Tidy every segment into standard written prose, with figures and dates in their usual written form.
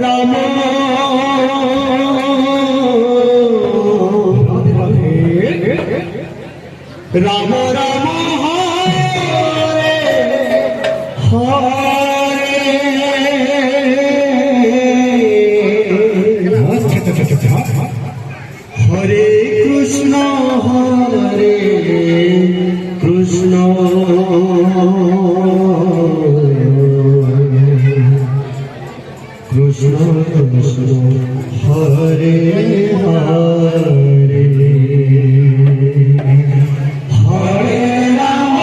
Ram Ram Ram Hare Hare Krishna Krishna Krishna Krishna Hare Hare Hare Ram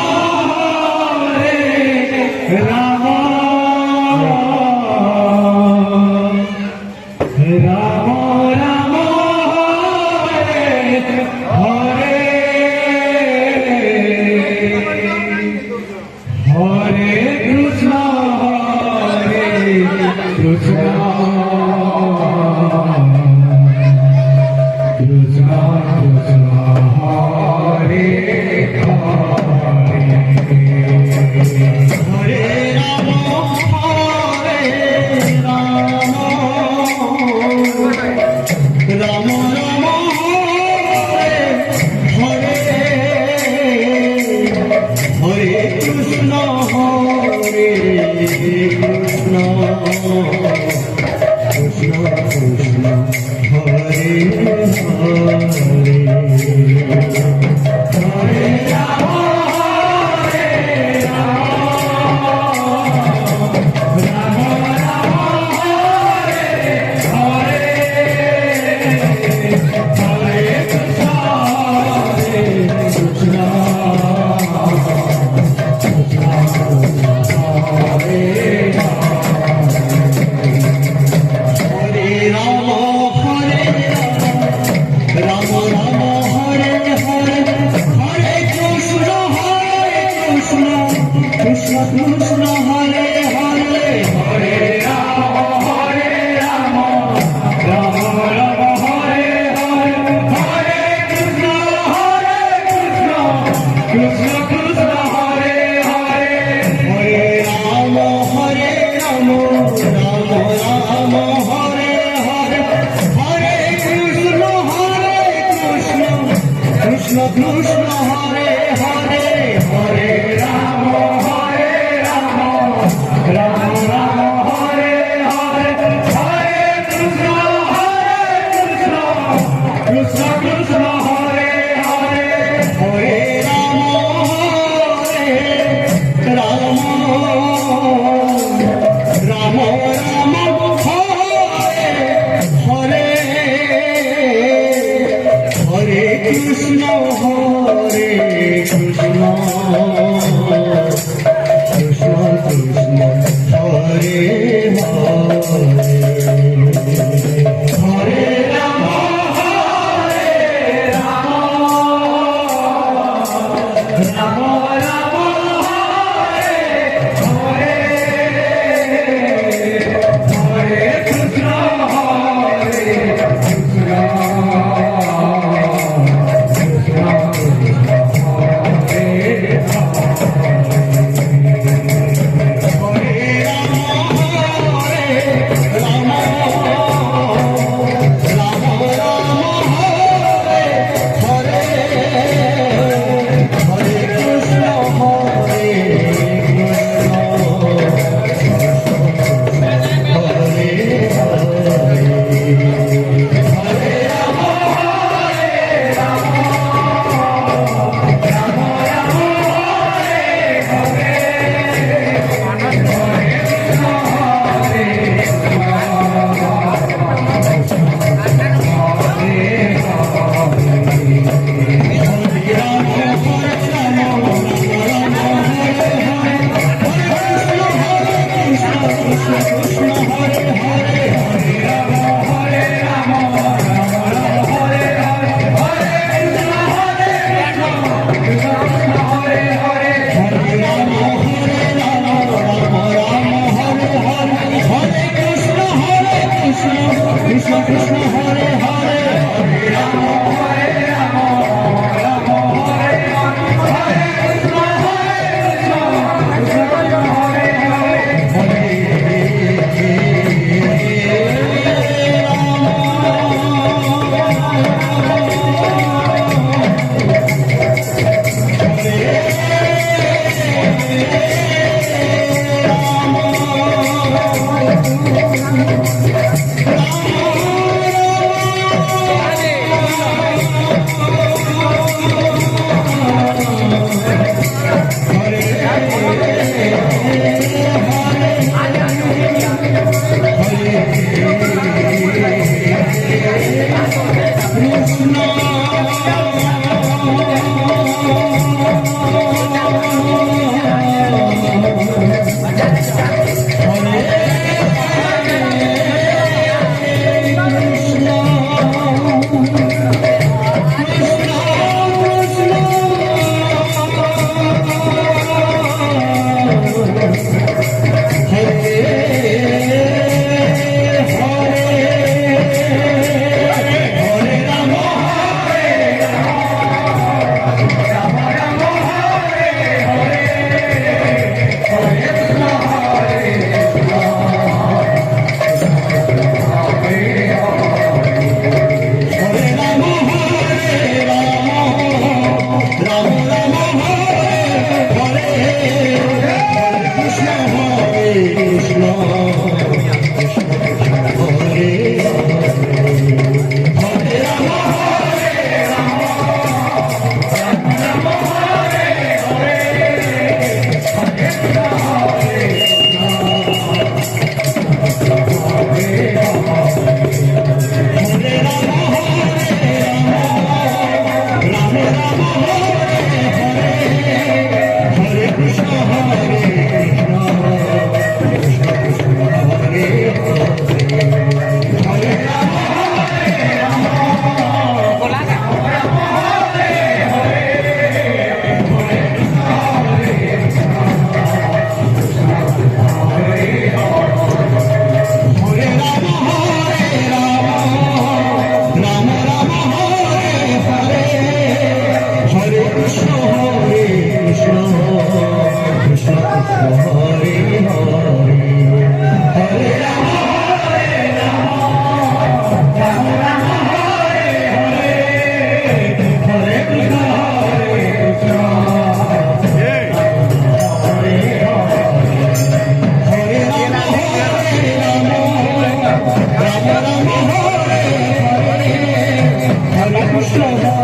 Ram Ram Ram Hare Hare Krishna Krishna Krishna Krishna Hare Hare Ram Ram Ram Hare Hare Krishna Krishna Krishna Krishna Hare Hare Hare Ram Krishna Krishna Hare Hare Hare Ram Ram Ram Hare Hare Hare Krishna Krishna Krishna Hare Hare Hare Ram Ram Ram Hare Hare Hare Krishna Krishna Krishna Hare Hare Hare Ram Ram Ram Hare Hare Hare Krishna Krishna Krishna Hare Hare Hare Ram Ram Ram Ram Hare Hare Hare Krishna Krishna Krishna Krishna Hare Hare Hare Ram Ram Ram Hare Hare Hare Krishna Krishna Krishna Hare